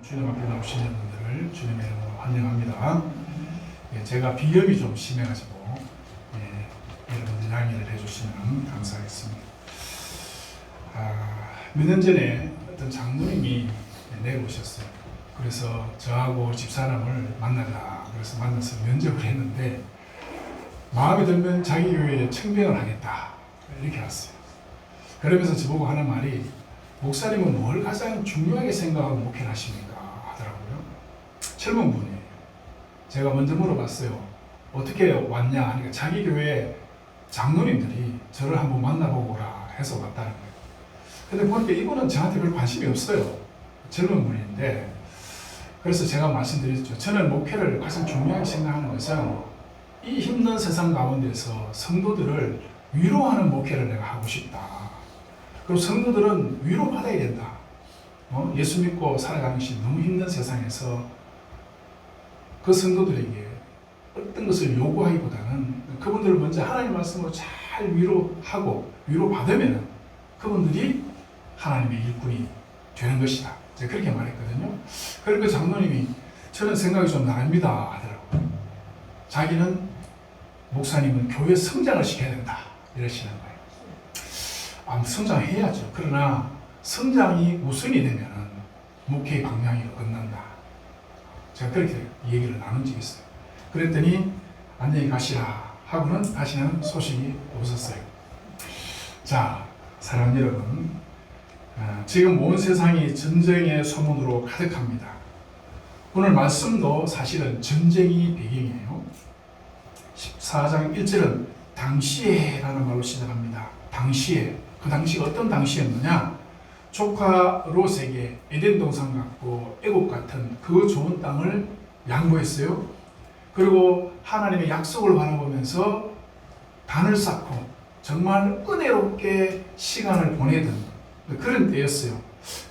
주님 앞에 나오신 여러분들을 주님의 이름으로 환영합니다. 제가 비염이 좀 심해가지고 여러분들 양해를 해주시면 감사하겠습니다. 몇 년 전에 어떤 장로님이 내려오셨어요. 그래서 저하고 집사람을 만나자. 그래서 만나서 면접을 했는데 마음에 들면 자기 교회에 청빙을 하겠다. 이렇게 왔어요. 그러면서 저보고 하는 말이 목사님은 뭘 가장 중요하게 생각하고 목회를 하십니까? 하더라고요. 젊은 분이에요. 제가 먼저 물어봤어요. 어떻게 왔냐 하니까 자기 교회 장로님들이 저를 한번 만나보고 오라 해서 왔다는 거예요. 근데 보니까 이분은 저한테 별 관심이 없어요. 젊은 분인데. 그래서 제가 말씀드렸죠. 저는 목회를 가장 중요하게 생각하는 것은 이 힘든 세상 가운데서 성도들을 위로하는 목회를 내가 하고 싶다. 그리고 성도들은 위로받아야 된다. 예수 믿고 살아가는 것이 너무 힘든 세상에서 그 성도들에게 어떤 것을 요구하기보다는 그분들을 먼저 하나님 말씀으로 잘 위로하고 위로받으면 그분들이 하나님의 일꾼이 되는 것이다. 제가 그렇게 말했거든요. 그러니까 장로님이 저는 생각이 좀 나릅니다 하더라고요. 자기는 목사님은 교회 성장을 시켜야 된다 이러시는 거예요. 성장해야죠. 그러나 성장이 우선이 되면 목회의 방향이 끝난다. 제가 그렇게 얘기를 나눈 적이 있어요. 그랬더니 안녕히 가시라 하고는 다시는 소식이 없었어요. 자, 사랑하는 여러분, 지금 온 세상이 전쟁의 소문으로 가득합니다. 오늘 말씀도 사실은 전쟁이 배경이에요. 14장 1절은 당시에 라는 말로 시작합니다. 당시에. 그 당시가 어떤 당시였느냐? 조카 롯에게 에덴 동산 같고 애국 같은 그 좋은 땅을 양보했어요. 그리고 하나님의 약속을 바라보면서 단을 쌓고 정말 은혜롭게 시간을 보내던 그런 때였어요.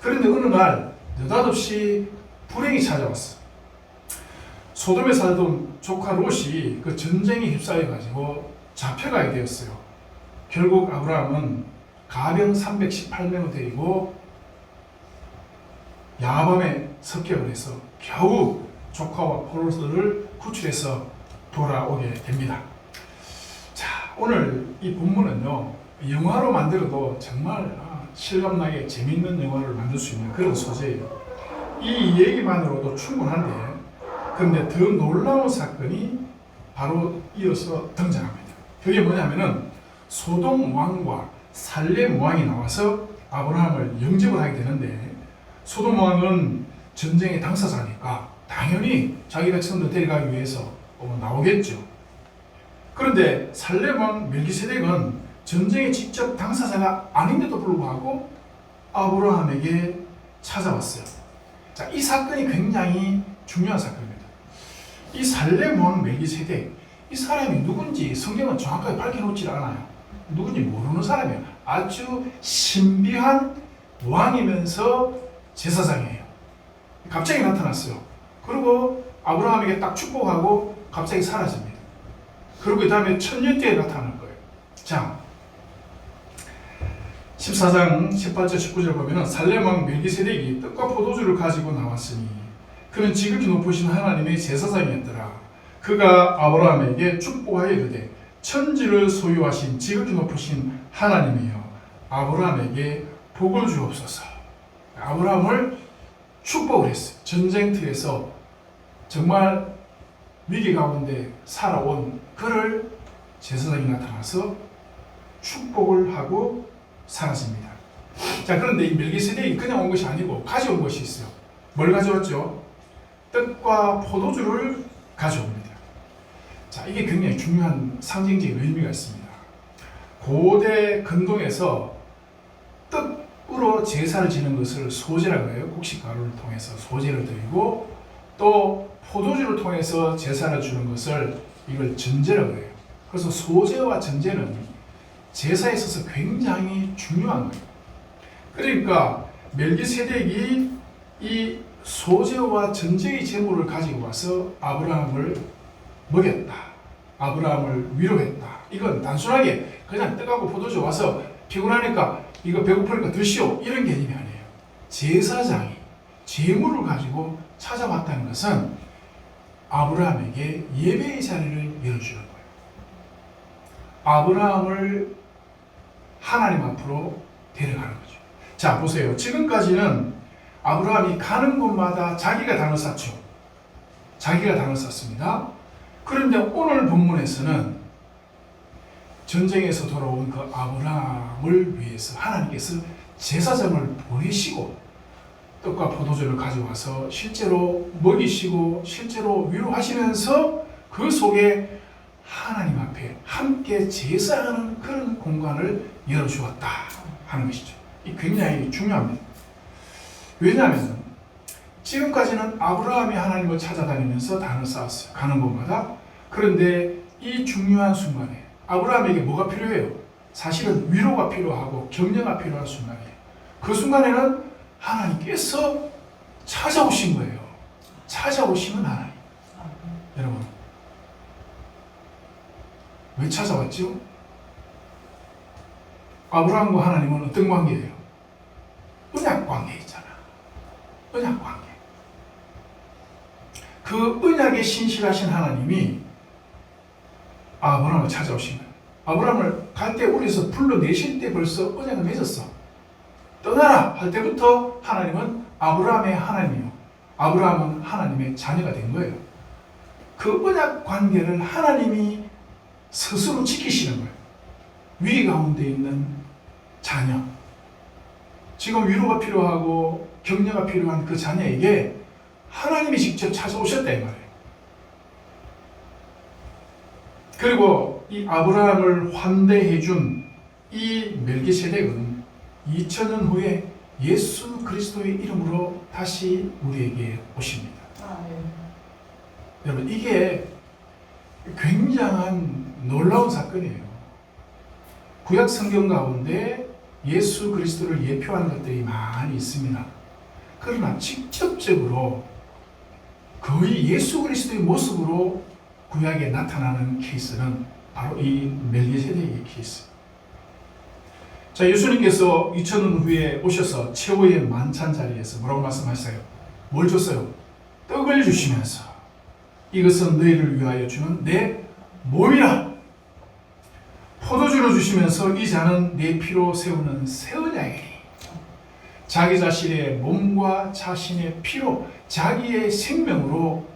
그런데 어느 날 느닷없이 불행이 찾아왔어. 소돔에 살던 조카 롯이 그 전쟁에 휩싸여가지고 잡혀가게 되었어요. 결국 아브라함은 가병 318명을 데리고 야밤에 습격을 해서 겨우 조카와 롯을 구출해서 돌아오게 됩니다. 자, 오늘 이 본문은요, 영화로 만들어도 정말 실감나게 재밌는 영화를 만들 수 있는 그런 소재예요. 이 얘기만으로도 충분한데, 그런데 더 놀라운 사건이 바로 이어서 등장합니다. 그게 뭐냐면은 소돔 왕과 살렘 왕이 나와서 아브라함을 영접을 하게 되는데, 소돔 왕은 전쟁의 당사자니까 당연히 자기 백성들 데려가기 위해서 나오겠죠. 그런데 살렘 왕 멜기세덱은 전쟁의 직접 당사자가 아닌데도 불구하고 아브라함에게 찾아왔어요. 자, 이 사건이 굉장히 중요한 사건입니다. 이 살렘 왕 멜기세덱, 이 사람이 누군지 성경은 정확하게 밝혀놓지 않아요. 누군지 모르는 사람이에요. 아주 신비한 왕이면서 제사장이에요. 갑자기 나타났어요. 그리고 아브라함에게 딱 축복하고 갑자기 사라집니다. 그리고 그 다음에 천년 뒤에 나타날 거예요. 자, 14장 18절 19절 보면은 살렘 왕 멜기세덱이 떡과 포도주를 가지고 나왔으니 그는 지극히 높으신 하나님의 제사장이었더라. 그가 아브라함에게 축복하여 이르되 천지를 소유하신 지극히 높으신 하나님이여 아브라함에게 복을 주옵소서. 아브라함을 축복을 했어요. 전쟁터에서 정말 위기 가운데 살아온 그를 제사장이 나타나서 축복을 하고 사라집니다. 자, 그런데 이 멜기세덱이 그냥 온 것이 아니고 가져온 것이 있어요. 뭘 가져왔죠? 떡과 포도주를 가져옵니다. 자, 이게 굉장히 중요한 상징적인 의미가 있습니다. 고대 근동에서 떡으로 제사를 지는 것을 소제라고 해요. 곡식가루를 통해서 소제를 드리고 또 포도주를 통해서 제사를 주는 것을 이걸 전제라고 해요. 그래서 소제와 전제는 제사에 있어서 굉장히 중요한 거예요. 그러니까 멜기세덱이 이 소제와 전제의 제물을 가지고 와서 아브라함을 먹였다. 아브라함을 위로했다. 이건 단순하게 그냥 떡하고 포도주 와서 피곤하니까 이거 배고프니까 드시오 이런 개념이 아니에요. 제사장이 재물을 가지고 찾아왔다는 것은 아브라함에게 예배의 자리를 열어주는 거예요. 아브라함을 하나님 앞으로 데려가는 거죠. 자, 보세요. 지금까지는 아브라함이 가는 곳마다 자기가 단을 쌓죠. 자기가 단을 쌓습니다. 그런데 오늘 본문에서는 전쟁에서 돌아온 그 아브라함을 위해서 하나님께서 제사장을 보내시고 떡과 포도주를 가져와서 실제로 먹이시고 실제로 위로하시면서 그 속에 하나님 앞에 함께 제사하는 그런 공간을 열어주었다 하는 것이죠. 이 굉장히 중요합니다. 왜냐하면 지금까지는 아브라함이 하나님을 찾아다니면서 단을 쌓았어요. 가는 곳마다. 그런데 이 중요한 순간에 아브라함에게 뭐가 필요해요? 사실은 위로가 필요하고 격려가 필요한 순간이에요. 그 순간에는 하나님께서 찾아오신 거예요. 찾아오시는 하나님. 여러분, 왜 찾아왔죠? 아브라함과 하나님은 어떤 관계예요? 언약 관계 있잖아. 언약 관계. 그 언약에 신실하신 하나님이 아브라함을 찾아오신 거예요. 아브라함을 갈대 우리에서 불러내실 때 벌써 언약을 맺었어. 떠나라 할 때부터 하나님은 아브라함의 하나님이요. 아브라함은 하나님의 자녀가 된 거예요. 그 언약 관계를 하나님이 스스로 지키시는 거예요. 위기 가운데 있는 자녀. 지금 위로가 필요하고 격려가 필요한 그 자녀에게 하나님이 직접 찾아오셨다 이 말이에요. 그리고 이 아브라함을 환대해 준 이 멜기세덱은 2000년 후에 예수 그리스도의 이름으로 다시 우리에게 오십니다. 여러분, 이게 굉장한 놀라운 사건이에요. 구약 성경 가운데 예수 그리스도를 예표하는 것들이 많이 있습니다. 그러나 직접적으로 거의 예수 그리스도의 모습으로 구약에 나타나는 케이스는 바로 이 멜기세덱의 케이스. 자, 예수님께서 2000년 후에 오셔서 최후의 만찬 자리에서 뭐라고 말씀하셨어요? 뭘 줬어요? 떡을 주시면서 이것은 너희를 위하여 주는 내 몸이라. 포도주를 주시면서 이 잔은 내 피로 세우는 새 언약이니. 자기 자신의 몸과 자신의 피로 자기의 생명으로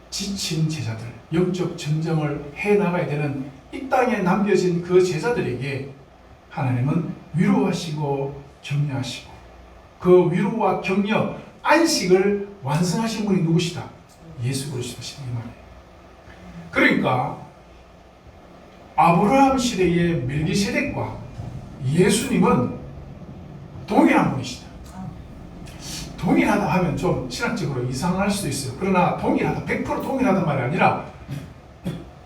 지친 제자들, 영적 전쟁을 해나가야 되는 이 땅에 남겨진 그 제자들에게 하나님은 위로하시고 격려하시고 그 위로와 격려, 안식을 완성하신 분이 누구시다? 예수 그리스도시다 이 말이에요. 그러니까 아브라함 시대의 멜기세덱과 예수님은 동일한 분이시다. 동일하다 하면 좀 신학적으로 이상할 수도 있어요. 그러나 동일하다, 100% 동일하단 말이 아니라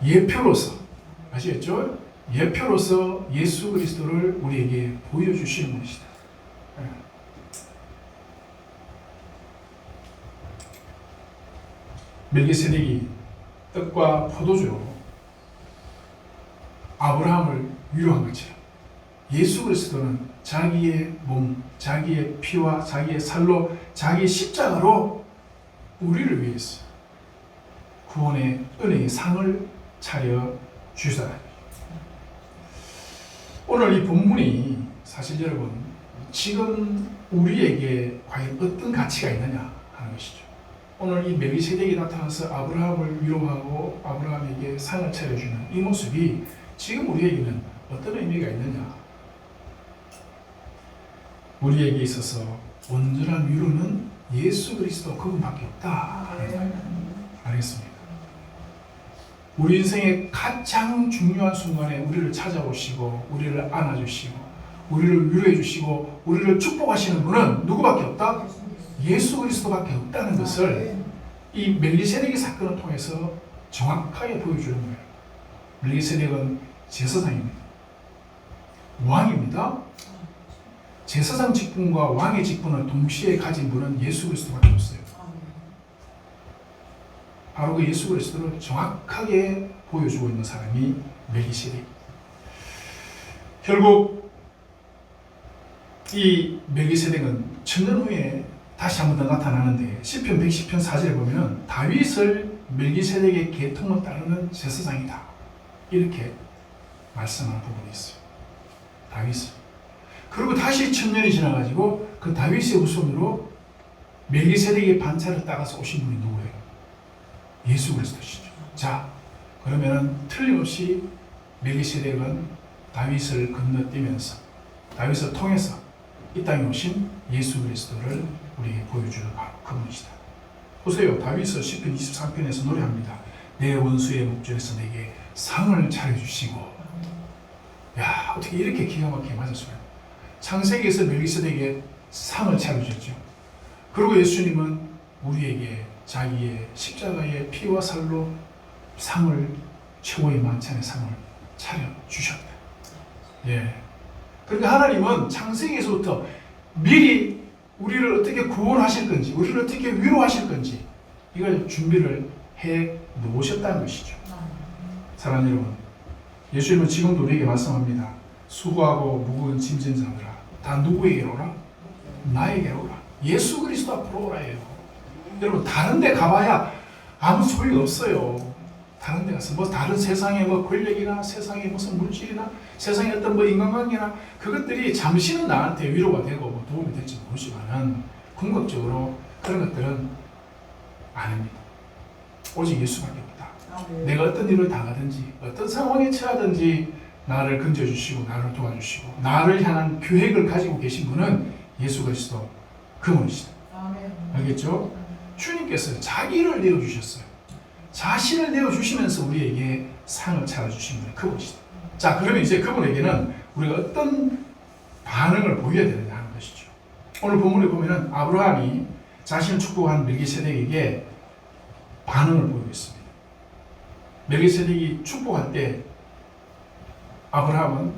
예표로서, 아시겠죠? 예표로서 예수 그리스도를 우리에게 보여주시는 분이시다. 멜기세덱이 떡과 포도주로 아브라함을 위로한 것처럼 예수 그리스도는 자기의 몸, 자기의 피와 자기의 살로, 자기의 십자가로 우리를 위해서 구원의 은혜의 상을 차려 주시다. 오늘 이 본문이 사실 여러분 지금 우리에게 과연 어떤 가치가 있느냐 하는 것이죠. 오늘 이 멜기세덱이 나타나서 아브라함을 위로하고 아브라함에게 상을 차려주는 이 모습이 지금 우리에게는 어떤 의미가 있느냐. 우리에게 있어서 온전한 위로는 예수 그리스도 그분밖에 없다 하는 말. 알겠습니다. 우리 인생의 가장 중요한 순간에 우리를 찾아오시고 우리를 안아주시고 우리를 위로해 주시고 우리를 축복하시는 분은 누구밖에 없다? 예수 그리스도밖에 없다는 것을 이 멜기세덱의 사건을 통해서 정확하게 보여주는 거예요. 멜기세덱은 제사장입니다. 왕입니다. 제사장 직분과 왕의 직분을 동시에 가진 분은 예수 그리스도밖에 없어요. 바로 그 예수 그리스도를 정확하게 보여주고 있는 사람이 멜기세덱. 결국 이 멜기세덱은 천년 후에 다시 한 번 더 나타나는데 시편 110편 4절에 보면은 다윗을 멜기세덱의 계통을 따르는 제사장이다 이렇게 말씀하는 부분이 있어요. 다윗을. 그리고 다시 1000년이 지나가지고 그 다윗의 후손으로 멜기세덱의 반차를 따라서 오신 분이 누구예요? 예수 그리스도시죠. 자, 그러면은 틀림없이 멜기세덱은 다윗을 건너뛰면서 다윗을 통해서 이 땅에 오신 예수 그리스도를 우리에게 보여주는 바로 그분이시다. 보세요. 다윗은 시편 23편에서 노래합니다. 내 원수의 목전에서 내게 상을 차려주시고. 야, 어떻게 이렇게 기가 막히게 맞았어요. 창세기에서 멜기세덱에게 상을 차려주셨죠. 그리고 예수님은 우리에게 자기의 십자가의 피와 살로 상을, 최고의 만찬의 상을 차려주셨다. 예. 그러니까 하나님은 창세기에서부터 미리 우리를 어떻게 구원하실 건지, 우리를 어떻게 위로하실 건지 이걸 준비를 해 놓으셨다는 것이죠. 사랑하는 여러분, 예수님은 지금도 우리에게 말씀합니다. 수고하고 무거운 짐진 자들아, 다 누구에게로 오라? 나에게로 오라. 예수 그리스도 앞으로 오라예요. 여러분, 다른 데 가봐야 아무 소용이 없어요. 다른 데 가서 뭐 다른 세상의 뭐 권력이나 세상의 무슨 물질이나 세상의 어떤 뭐 인간관계나 그것들이 잠시는 나한테 위로가 되고 뭐 도움이 될지 모르지만은 궁극적으로 그런 것들은 아닙니다. 오직 예수밖에 없다. 내가 어떤 일을 당하든지 어떤 상황에 처하든지 나를 건져주시고 나를 도와주시고 나를 향한 계획을 가지고 계신 분은 예수 그리스도 그분이시다. 알겠죠? 주님께서 자기를 내어주셨어요. 자신을 내어주시면서 우리에게 상을 차려주신 분이 그분이시다. 자, 그러면 이제 그분에게는 우리가 어떤 반응을 보여야 되느냐 하는 것이죠. 오늘 본문에 보면은 아브라함이 자신을 축복한 멜기세덱에게 반응을 보이고 있습니다. 멜기세덱이 축복할 때 아브라함은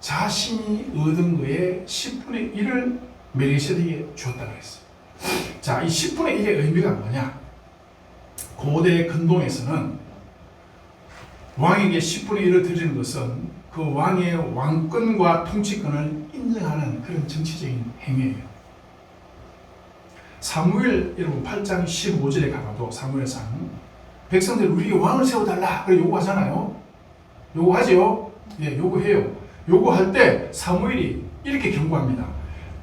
자신이 얻은 거에 10분의 1을 멜기세덱에게 주었다고 했어요. 자, 이 10분의 1의 의미가 뭐냐? 고대 근동에서는 왕에게 10분의 1을 드리는 것은 그 왕의 왕권과 통치권을 인정하는 그런 정치적인 행위예요. 사무엘 여러분 8장 15절에 가봐도 사무엘상 백성들 우리에게 왕을 세워달라 그래 요구하잖아요. 요구하죠. 예, 요구해요. 요구할 때 사무엘이 이렇게 경고합니다.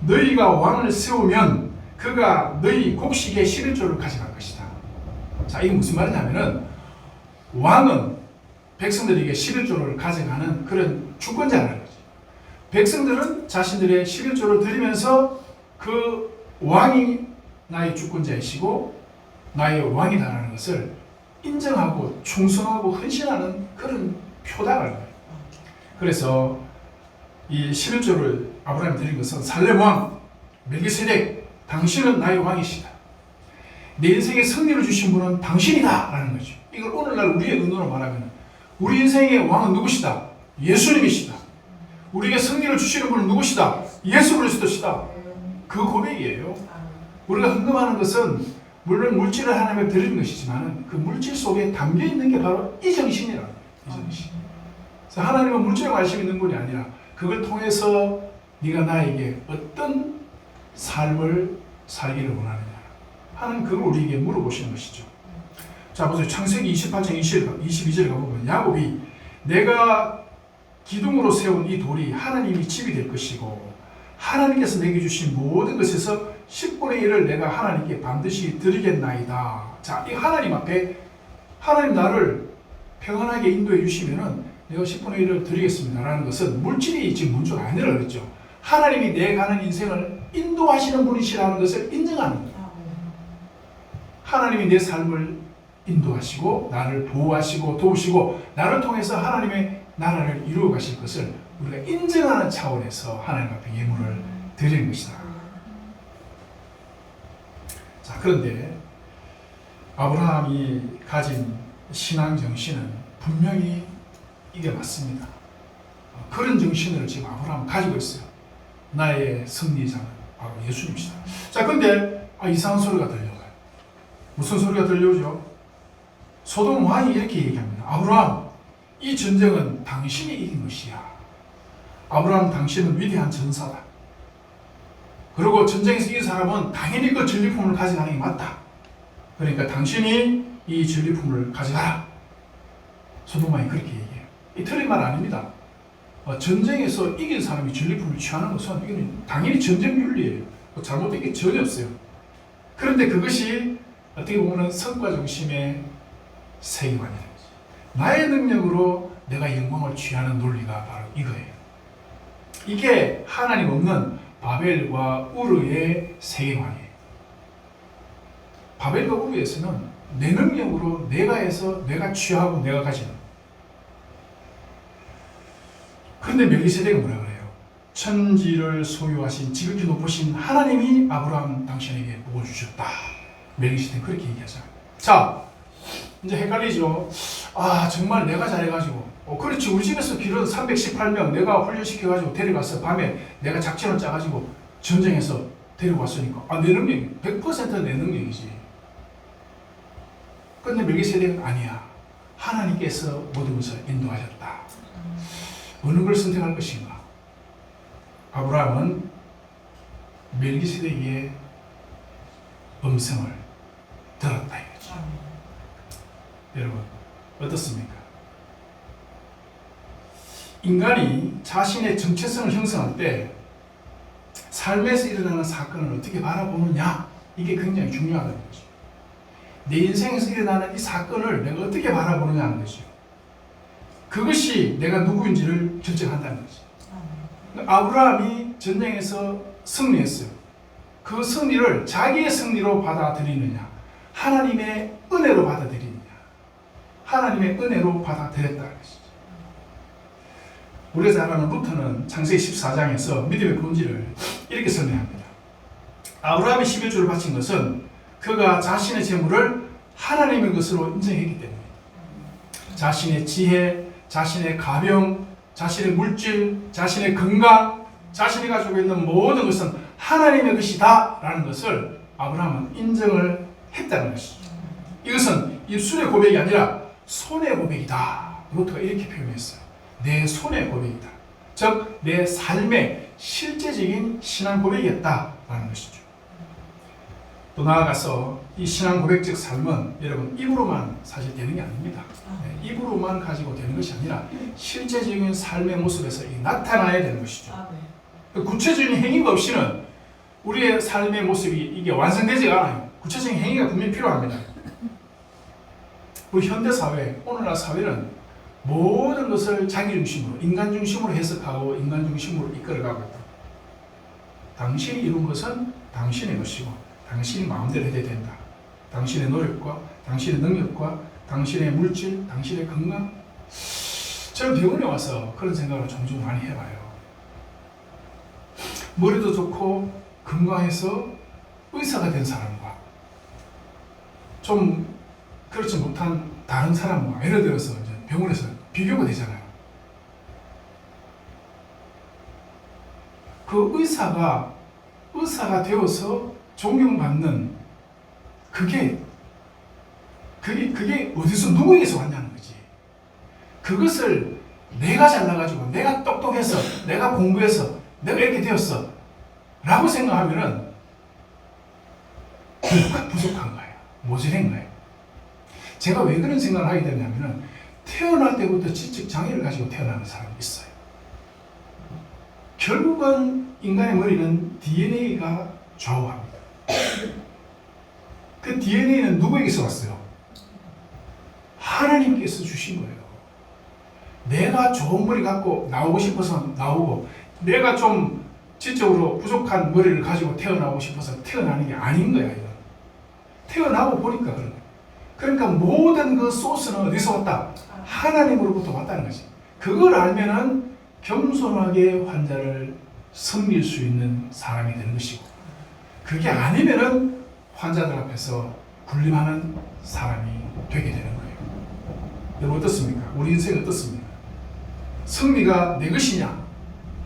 너희가 왕을 세우면 그가 너희 곡식의 11조를 가져갈 것이다. 자, 이게 무슨 말이냐면은 왕은 백성들에게 11조를 가져가는 그런 주권자라는 거지. 백성들은 자신들의 11조를 드리면서 그 왕이 나의 주권자이시고 나의 왕이다라는 것을 인정하고 충성하고 헌신하는 그런 표다라는 거예요. 그래서 이 11조를 아브라함이 드린 것은 살렘 왕 멜기세덱 당신은 나의 왕이시다. 내 인생에 승리를 주신 분은 당신이다 라는 거죠. 이걸 오늘날 우리의 의도로 말하면 우리 인생의 왕은 누구시다? 예수님이시다. 우리에게 승리를 주시는 분은 누구시다? 예수 그리스도시다. 그 고백이에요. 우리가 헌금하는 것은 물론 물질을 하나님께 드리는 것이지만 그 물질 속에 담겨 있는 게 바로 이 정신이라는 거예요. 이 정신. 그래서 하나님은 물질에 관심 있는 분이 아니라 그걸 통해서 네가 나에게 어떤 삶을 살기를 원하느냐. 하나님 그걸 우리에게 물어보시는 것이죠. 자, 보세요. 창세기 28장 22절에 가보면 야곱이 내가 기둥으로 세운 이 돌이 하나님이 집이 될 것이고 하나님께서 내게 주신 모든 것에서 10분의 1을 내가 하나님께 반드시 드리겠나이다. 자, 이 하나님 앞에 하나님 나를 평안하게 인도해 주시면은 내가 10분의 1을 드리겠습니다. 라는 것은 물질이 지금 문제가 아니라 그랬죠. 하나님이 내 가는 인생을 인도하시는 분이시라는 것을 인정하는 거예요. 하나님이 내 삶을 인도하시고 나를 보호하시고 도우시고 나를 통해서 하나님의 나라를 이루어 가실 것을 우리가 인정하는 차원에서 하나님 앞에 예물을 드리는 것이다. 자, 그런데 아브라함이 가진 신앙 정신은 분명히 이게 맞습니다. 그런 정신을 지금 아브라함은 가지고 있어요. 나의 승리자는 바로 예수님이시다. 자, 근데 이상한 소리가 들려요. 무슨 소리가 들려오죠? 소돔 왕이 이렇게 얘기합니다. 아브라함, 이 전쟁은 당신이 이긴 것이야. 아브라함, 당신은 위대한 전사다. 그리고 전쟁에서 이긴 사람은 당연히 그 전리품을 가져가는 게 맞다. 그러니까 당신이 이 전리품을 가져가라. 소동만이 그렇게 얘기해요. 이 틀린 말 아닙니다. 전쟁에서 이긴 사람이 전리품을 취하는 것은 이건 당연히 전쟁 윤리예요. 잘못된 게 전혀 없어요. 그런데 그것이 어떻게 보면 성과 중심의 세계관이라는 거죠. 나의 능력으로 내가 영광을 취하는 논리가 바로 이거예요. 이게 하나님 없는 바벨과 우르의 세계관이에요. 바벨과 우르에서는 내 능력으로 내가 해서 내가 취하고 내가 가지는. 그런데 멜기세덱은 뭐라 그래요? 천지를 소유하신 지극히 높으신 하나님이 아브라함 당신에게 복을 주셨다. 멜기세덱은 그렇게 얘기하잖아요. 자, 이제 헷갈리죠? 정말 내가 잘해가지고 그렇지, 우리 집에서 기른 318명 내가 훈련시켜가지고 데려가서 밤에 내가 작전을 짜가지고 전쟁에서 데리고 왔으니까 내 능력이 100%내 능력이지. 근데 멜기세덱은 아니야. 하나님께서 모든 것을 인도하셨다. 어느 걸 선택할 것인가? 아브라함은 멜기세덱의 음성을 들었다 이거죠. 여러분 어떻습니까? 인간이 자신의 정체성을 형성할 때 삶에서 일어나는 사건을 어떻게 바라보느냐, 이게 굉장히 중요하다는 거죠. 내 인생에서 일어나는 이 사건을 내가 어떻게 바라보느냐 하는 거죠. 그것이 내가 누구인지를 결정한다는 거죠. 아브라함이 전쟁에서 승리했어요. 그 승리를 자기의 승리로 받아들이느냐, 하나님의 은혜로 받아들이느냐. 하나님의 은혜로 받아들였다는 것이죠. 우리가 잘 아는 루터는 창세기 14장에서 믿음의 본질을 이렇게 설명합니다. 아브라함이 11조를 바친 것은 그가 자신의 재물을 하나님의 것으로 인정했기 때문입니다. 자신의 지혜, 자신의 가병, 자신의 물질, 자신의 건강, 자신이 가지고 있는 모든 것은 하나님의 것이다 라는 것을 아브라함은 인정을 했다는 것이죠. 이것은 입술의 고백이 아니라 손의 고백이다. 루터가 이렇게 표현했어요. 내 손의 고백이다. 즉 내 삶의 실제적인 신앙 고백이었다라는 것이죠. 또 나아가서 이 신앙 고백적 삶은 여러분 입으로만 사실 되는 게 아닙니다. 입으로만 가지고 되는 것이 아니라 실제적인 삶의 모습에서 나타나야 되는 것이죠. 구체적인 행위가 없이는 우리의 삶의 모습이 이게 완성되지 않아요. 구체적인 행위가 분명히 필요합니다. 우리 현대사회, 오늘날 사회는 모든 것을 자기 중심으로, 인간 중심으로 해석하고 인간 중심으로 이끌어가고 있다. 당신이 이룬 것은 당신의 것이고 당신이 마음대로 해야 된다. 당신의 노력과 당신의 능력과 당신의 물질, 당신의 건강. 저는 병원에 와서 그런 생각을 종종 많이 해봐요. 머리도 좋고 건강해서 의사가 된 사람과 좀 그렇지 못한 다른 사람과 예를 들어서 이제 병원에서 비교가 되잖아요. 그 의사가 되어서 존경받는 그게 어디서 누구에게서 왔냐는 거지. 그것을 내가 잘나가지고 내가 똑똑해서 내가 공부해서 내가 이렇게 되었어 라고 생각하면은 부족한 거예요. 모자란 거예요. 제가 왜 그런 생각을 하게 되냐면은 태어날 때부터 지적 장애를 가지고 태어나는 사람이 있어요. 결국은 인간의 머리는 DNA가 좌우합니다. 그 DNA는 누구에게서 왔어요? 하나님께서 주신 거예요. 내가 좋은 머리 갖고 나오고 싶어서 나오고, 내가 좀 지적으로 부족한 머리를 가지고 태어나고 싶어서 태어나는 게 아닌 거야. 이건. 태어나고 보니까 그런 거야. 그러니까 모든 그 소스는 어디서 왔다? 하나님으로부터 왔다는 거지. 그걸 알면은 겸손하게 환자를 섬길 수 있는 사람이 되는 것이고, 그게 아니면은 환자들 앞에서 군림하는 사람이 되게 되는 거예요. 여러분 어떻습니까? 우리 인생 어떻습니까? 승리가 내 것이냐?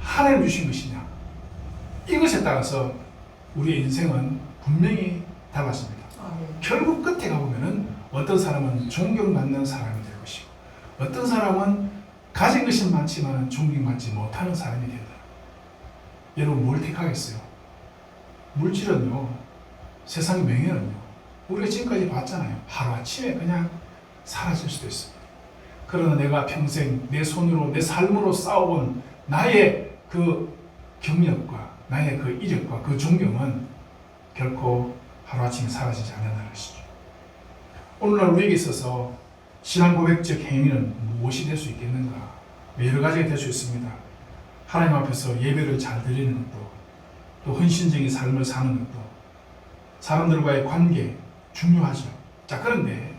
하나님 주신 것이냐? 이것에 따라서 우리의 인생은 분명히 달라집니다. 결국 끝에 가보면은 어떤 사람은 존경받는 사람이 될 것이고, 어떤 사람은 가진 것은 많지만 존경받지 못하는 사람이 된다. 여러분 뭘 택하겠어요? 물질은요, 세상 명예는요, 우리가 지금까지 봤잖아요. 하루아침에 그냥 사라질 수도 있습니다. 그러나 내가 평생 내 손으로 내 삶으로 쌓아온 나의 그 경력과 나의 그 이력과 그 존경은 결코 하루아침에 사라지지 않는다는 것이죠. 오늘날 우리에게 있어서 신앙 고백적 행위는 무엇이 될 수 있겠는가? 여러 가지가 될 수 있습니다. 하나님 앞에서 예배를 잘 드리는 것도, 또 헌신적인 삶을 사는 것도, 사람들과의 관계 중요하죠. 자, 그런데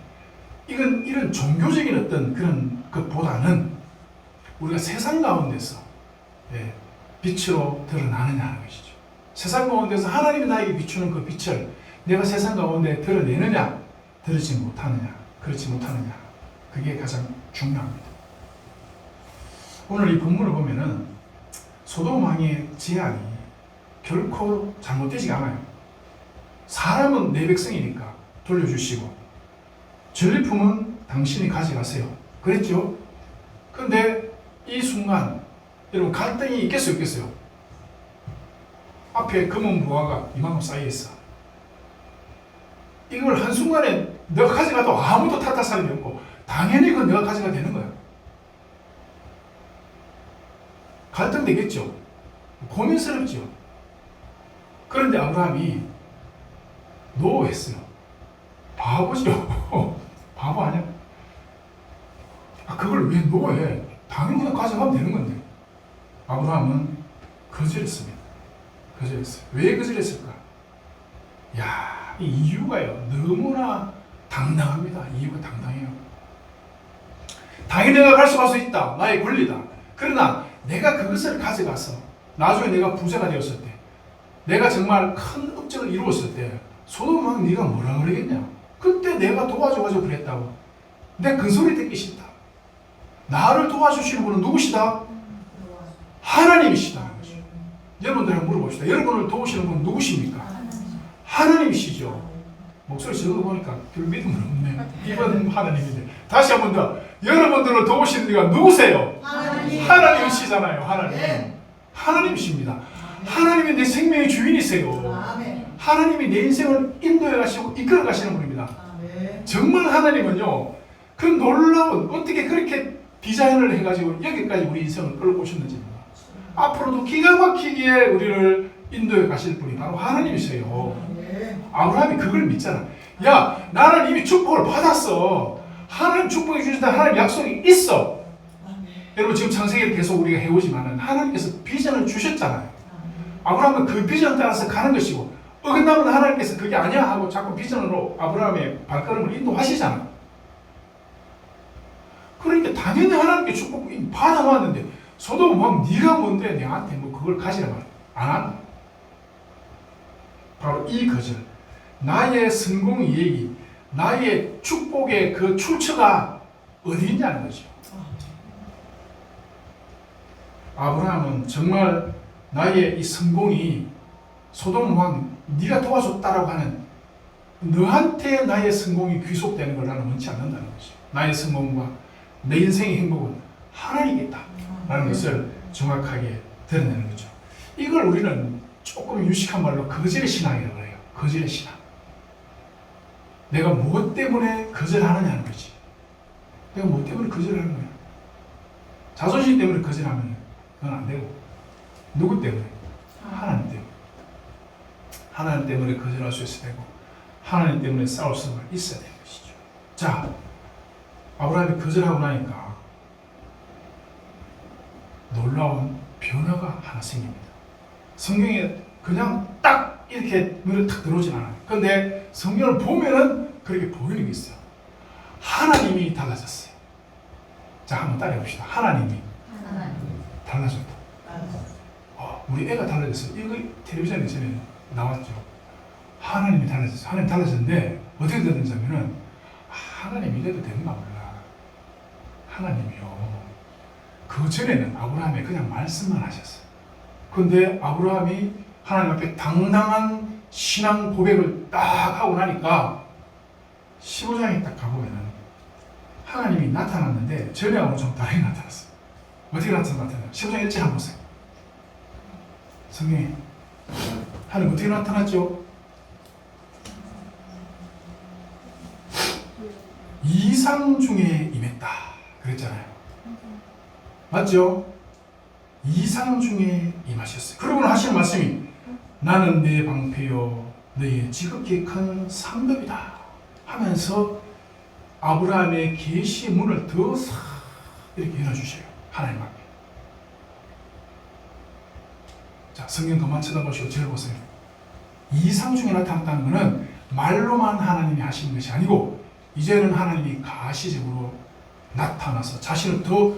이런 종교적인 어떤 그런 것보다는 우리가 세상 가운데서 빛으로 드러나느냐 하는 것이죠. 세상 가운데서 하나님이 나에게 비추는 그 빛을 내가 세상 가운데 드러내느냐, 드러지 못하느냐, 그렇지 못하느냐, 그게 가장 중요합니다. 오늘 이 본문을 보면은 소돔 왕의 제안이 결코 잘못되지 않아요. 사람은 내 백성이니까 돌려주시고 전리품은 당신이 가져가세요. 그랬죠? 근데 이 순간 여러분 갈등이 있겠어요, 없겠어요? 앞에 검은 무화과 이만큼 쌓여있어. 이걸 한순간에 내가 가져가도 아무도 탓할 사람이 없고 당연히 그건 내가 가져가 되는 거야. 갈등되겠죠? 고민스럽죠? 그런데 아브라함이 노 했어요. 바보죠. 바보 아니야? 그걸 왜 노해? 당연히 그냥 가져가면 되는 건데. 아브라함은 거절했습니다. 거절했어요. 왜 거절했을까? 야, 이 이유가요, 너무나 당당합니다. 이유가 당당해요. 당연히 내가 가져갈 수 있다. 나의 권리다. 그러나 내가 그것을 가져가서 나중에 내가 부자가 되었을 때, 내가 정말 큰 업적을 이루었을 때 소돔 왕 네가 뭐라 그러겠냐? 그때 내가 도와줘가지고 그랬다고. 내 그 소리 듣기 싫다. 나를 도와주시는 분은 누구시다? 하나님이시다. 여러분들한테 물어봅시다. 여러분을 도우시는 분은 누구십니까? 하나님이시죠. 목소리 적어 보니까 별 믿음은 없네. 이번 하나님인데. 다시 한 번 더. 여러분들을 도우시는 이가 누구세요? 하나님이시잖아요. 하나님. 하나님이십니다. 하나님이 내 생명의 주인이세요. 하나님이 내 인생을 인도해 가시고 이끌어 가시는 분입니다. 정말 하나님은요, 그 놀라운, 어떻게 그렇게 디자인을 해가지고 여기까지 우리 인생을 끌고 오셨는지 몰라. 앞으로도 기가 막히게 우리를 인도해 가실 분이 바로 하나님이세요. 아브라함이 그걸 믿잖아. 야, 나는 이미 축복을 받았어. 하나님 축복해 주신다. 하나님 약속이 있어. 여러분 지금 창세기를 계속 우리가 해오지만은 하나님께서 비전을 주셨잖아요. 아브라함은 그 비전 따라서 가는 것이고, 어긋나면 하나님께서 그게 아니야 하고 자꾸 비전으로 아브라함의 발걸음을 인도하시잖아. 그러니까 당연히 하나님께 축복 받아왔는데 소돔 왕 네가 뭔데 내한테 뭐 그걸 가지라 말 안 한다. 바로 이 거절, 나의 성공의 얘기, 나의 축복의 그 출처가 어디 있냐는 거죠. 아브라함은 정말 나의 이 성공이 소돔 왕 네가 도와줬다라고 하는, 너한테 나의 성공이 귀속되는 걸 나는 원치 않는다는 거죠. 나의 성공과 내 인생의 행복은 하나님께 있다라는 것을 정확하게 드러내는 거죠. 이걸 우리는 조금 유식한 말로 거절의 신앙이라고 해요. 거절의 신앙. 내가 무엇 때문에 거절하느냐는 거지. 내가 무엇 때문에 거절하는 거야? 자존심 때문에 거절하면 그건 안 되고, 누구 때문에? 하나님 때문에. 하나님 때문에 거절할 수 있어야 되고, 하나님 때문에 싸울 수가 있어야 되는 것이죠. 자, 아브라함이 거절하고 나니까 놀라운 변화가 하나 생깁니다. 성경에 그냥 딱 이렇게 눈에 탁 들어오진 않아요. 그런데 성경을 보면은 그렇게 보이는 게 있어요. 하나님이 달라졌어요. 자, 한번 따라해봅시다. 하나님이 달라졌다. 우리 애가 달라졌어요. 이거 텔레비전에 전에 나왔죠. 하나님이 달라졌어요. 하나님 달라졌는데 어떻게 됐는지 하면은, 하나님 이래도 되는가 몰라. 하나님이요, 그 전에는 아브라함이 그냥 말씀만 하셨어요. 그런데 아브라함이 하나님 앞에 당당한 신앙 고백을 딱 하고 나니까 15장에 딱 가보면은 하나님이 나타났는데 전에하고는 좀 다르게 나타났어요. 어떻게 나타났나요? 15장 1절 한번 보세요. 성경에 하나님 어떻게 나타났죠? 이상 중에 임했다 그랬잖아요. 맞죠? 이상 중에 임하셨어요. 그러고는 하시는 말씀이 나는 내 방패요 너의 지극히 큰 상급이다 하면서 아브라함의 계시의 문을 더 싹 이렇게 열어주셔요. 하나님 앞에. 자, 성경 그만 쳐다보시고 저를 보세요. 이상 중에 나타났다는 것은 말로만 하나님이 하시는 것이 아니고 이제는 하나님이 가시적으로 나타나서 자신을 더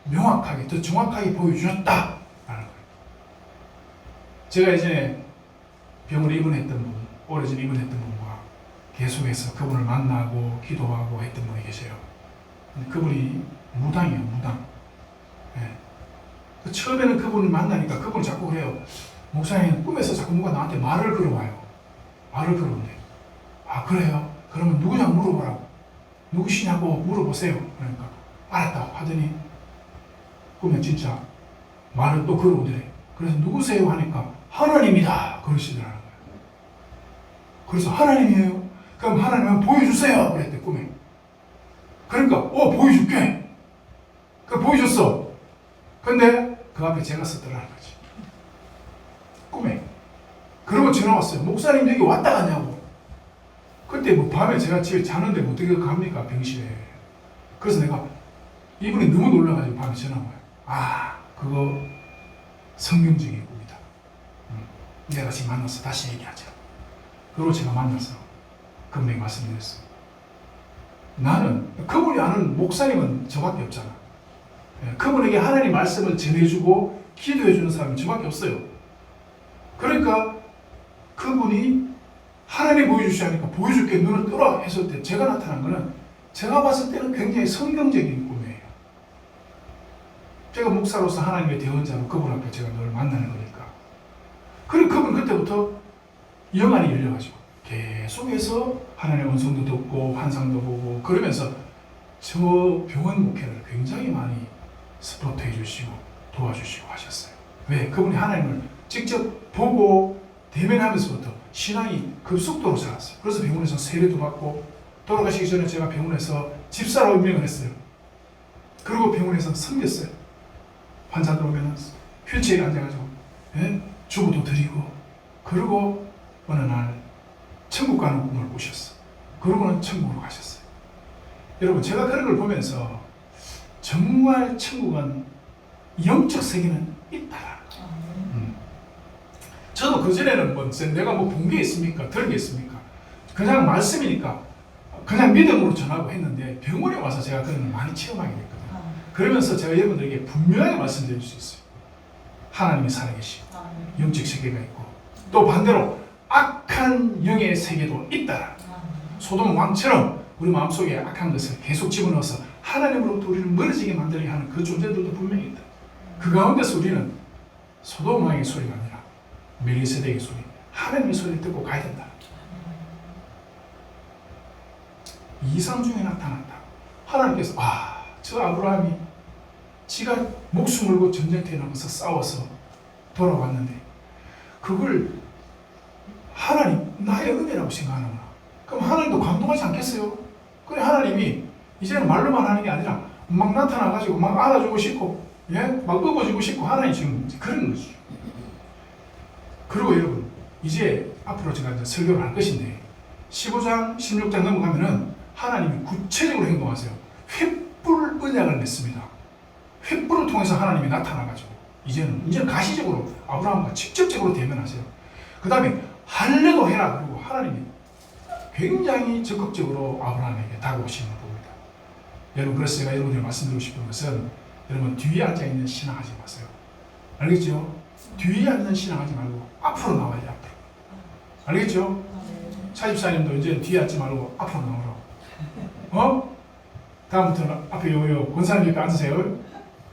명확하게, 더 정확하게 보여주셨다라는 거예요. 제가 이제 병을 입원했던 분, 오래전에 입원했던 분과 계속해서 그분을 만나고 기도하고 했던 분이 계세요. 그분이 무당이에요, 무당. 예. 처음에는 그분을 만나니까 그분이 자꾸 그래요. 목사님, 꿈에서 자꾸 누가 나한테 말을 걸어와요. 말을 걸어온대. 아, 그래요? 그러면 누구냐고 물어보라고. 누구시냐고 물어보세요. 그러니까 알았다고 하더니 꿈에 진짜 말을 또 걸어오더래. 그래서 누구세요? 하니까 하나님이다. 그러시더라는 거예요. 그래서 하나님이에요? 그럼 하나님은 보여주세요. 그랬대, 꿈에. 그러니까 보여줄게. 그 보여줬어. 근데 그 앞에 제가 썼더라는 거지. 꿈에. 그러고 전화 왔어요. 목사님 여기 왔다 갔냐고. 그때 뭐 밤에 제가 집에 자는데 어떻게 갑니까? 병실에. 그래서 내가 이분이 너무 놀라가지고 밤에 전화 온 거야. 아, 그거 성경적인 꿈이다. 내가 지금 만나서 다시 얘기하자. 그리고 제가 만나서 금방 말씀드렸어. 나는 그분이 아는 목사님은 저밖에 없잖아. 그분에게 하나님 말씀을 전해주고 기도해주는 사람이 저밖에 없어요. 그러니까 그분이 하나님 보여주시니까 보여줄게 눈을 뜨라 했을 때 제가 나타난 거는 제가 봤을 때는 굉장히 성경적인 꿈이에요. 제가 목사로서 하나님의 대언자로 그분 앞에 제가 늘 만나는 거니까. 그리고 그분 그때부터 영안이 열려가지고 계속해서 하나님의 음성도 듣고 환상도 보고 그러면서 저 병원 목회를 굉장히 많이 스포트해 주시고 도와주시고 하셨어요. 왜? 그분이 하나님을 직접 보고 대면하면서부터 신앙이 급속도로 자랐어요. 그래서 병원에서 세례도 받고 돌아가시기 전에 제가 병원에서 집사라고 임명을 했어요. 그리고 병원에서 섬겼어요. 환자들 오면 휠체어에 앉아가지고 주부도 드리고 그리고 어느 날 천국 가는 꿈을 꾸셨어. 그러고는 천국으로 가셨어요. 여러분 제가 그런 걸 보면서 정말 천국은 영적 세계는 있다라는 거예요. 저도 그전에는 내가 본 게 있습니까? 들은 게 있습니까? 그냥 말씀이니까 그냥 믿음으로 전하고 했는데 병원에 와서 제가 그런 걸 많이 체험하게 됐거든요. 그러면서 제가 여러분들에게 분명하게 말씀드릴 수 있어요. 하나님이 살아계시고 영적 세계가 있고 또 반대로 악한 영의 세계도 있다. 소돔 왕처럼 우리 마음속에 악한 것을 계속 집어넣어서 하나님으로부터 우리를 멀어지게 만들게 하는 그 존재들도 분명히 있다. 그 가운데서 우리는 소돔 왕의 소리가 아니라 멜기세덱의 소리, 하나님의 소리를 듣고 가야 된다. 이상 중에 나타났다. 하나님께서 저 아브라함이 지가 목숨 걸고 전쟁터에 나가서 싸워서 돌아왔는데 그걸 하나님 나의 은혜라고 생각하는구나. 그럼 하나님도 감동하지 않겠어요? 그래 하나님이 이제는 말로만 하는 게 아니라 막 나타나가지고 막 안아주고 싶고 막 업어주고 싶고 하나님 지금 그런 거지. 그리고 여러분 이제 앞으로 제가 이제 설교를 할 것인데 15장 16장 넘어가면은 하나님이 구체적으로 행동하세요. 횃불 언약을 맺습니다. 횃불을 통해서 하나님이 나타나가지고 이제는 가시적으로 아브라함과 직접적으로 대면하세요. 그 다음에 할례도 해라. 그리고 하나님이 굉장히 적극적으로 아브라함에게 다가오시는 겁니다. 여러분 그래서 제가 여러분들에게 말씀드리고 싶은 것은 여러분 뒤에 앉아있는 신앙하지 마세요. 알겠죠? 뒤에 앉는 신앙하지 말고 앞으로 나와야 돼. 앞으로. 알겠죠? 차집사님도 이제 뒤에 앉지 말고 앞으로 나오라고. 다음부터는 앞에 요 권사님 옆에 앉으세요.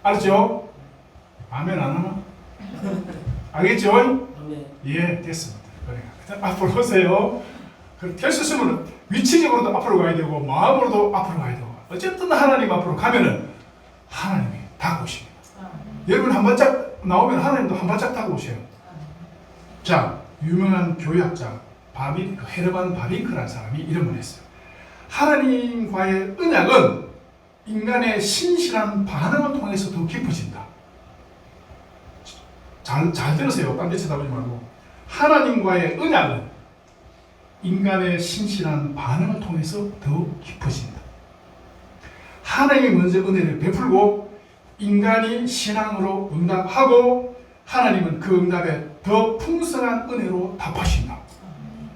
알았죠? 아멘 안 하나? 알겠죠? 예, 됐습니다. 그래. 앞으로 오세요. 될 수 있으면 위치적으로도 앞으로 가야 되고 마음으로도 앞으로 가야 되고 어쨌든 하나님 앞으로 가면은 하나님이 다가오십니다. 여러분 한 발짝 나오면 하나님도 한 발짝 다가오셔요. 자, 유명한 교회학자 헤르만 바빙크라는 사람이 이런 말 했어요. 하나님과의 언약은 인간의 신실한 반응을 통해서 더 깊어진다. 잘 들으세요. 딴 데 쳐다보지 말고. 하나님과의 언약은 인간의 신실한 반응을 통해서 더 깊어진다. 하나님이 먼저 은혜를 베풀고 인간이 신앙으로 응답하고 하나님은 그 응답에 더 풍성한 은혜로 답하신다.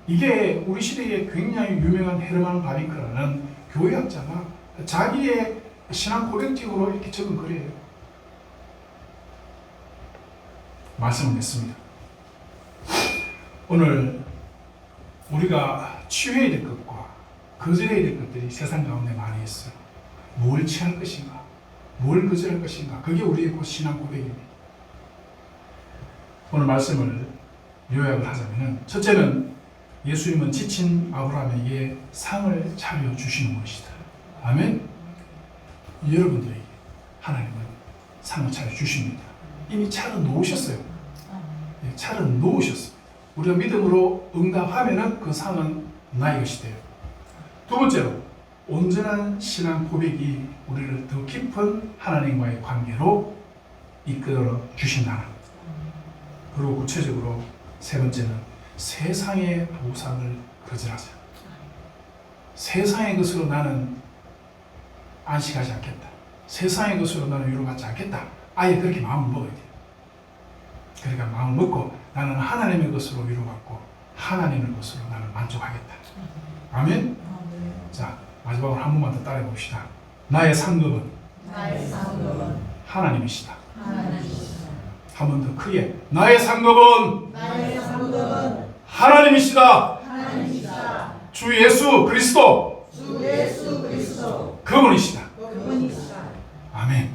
이게 우리 시대에 굉장히 유명한 헤르만 바빙크라는 교회학자가 자기의 신앙 고백적으로 이렇게 적은 글이에요. 말씀을 냈습니다. 오늘 우리가 취해야 될 것과 거절해야 될 것들이 세상 가운데 많이 있어요. 뭘 취할 것인가? 뭘 거절할 것인가? 그게 우리의 곧 신앙 고백입니다. 오늘 말씀을 요약을 하자면 첫째는 예수님은 지친 아브라함에게 상을 차려주시는 것이다. 아멘? 여러분들에게 하나님은 상을 차려주십니다. 이미 차려 놓으셨어요. 차려 놓으셨어요. 우리가 믿음으로 응답하면 그 상은 나의 것이 돼요. 두 번째로 온전한 신앙 고백이 우리를 더 깊은 하나님과의 관계로 이끌어 주신다는 것. 그리고 구체적으로 세 번째는 세상의 보상을 거절하자. 세상의 것으로 나는 안식하지 않겠다. 세상의 것으로 나는 위로받지 않겠다. 아예 그렇게 마음을 먹어야 돼요. 그러니까 마음을 먹고 나는 하나님의 것으로 위로받고 하나님의 것으로 나는 만족하겠다. 아멘? 자, 마지막으로 한 번만 더 따라해 봅시다. 나의 상급은 하나님이시다. 한 번 더 크게. 나의 상급은 하나님이시다. 주 예수 그리스도 그분이시다. 아멘.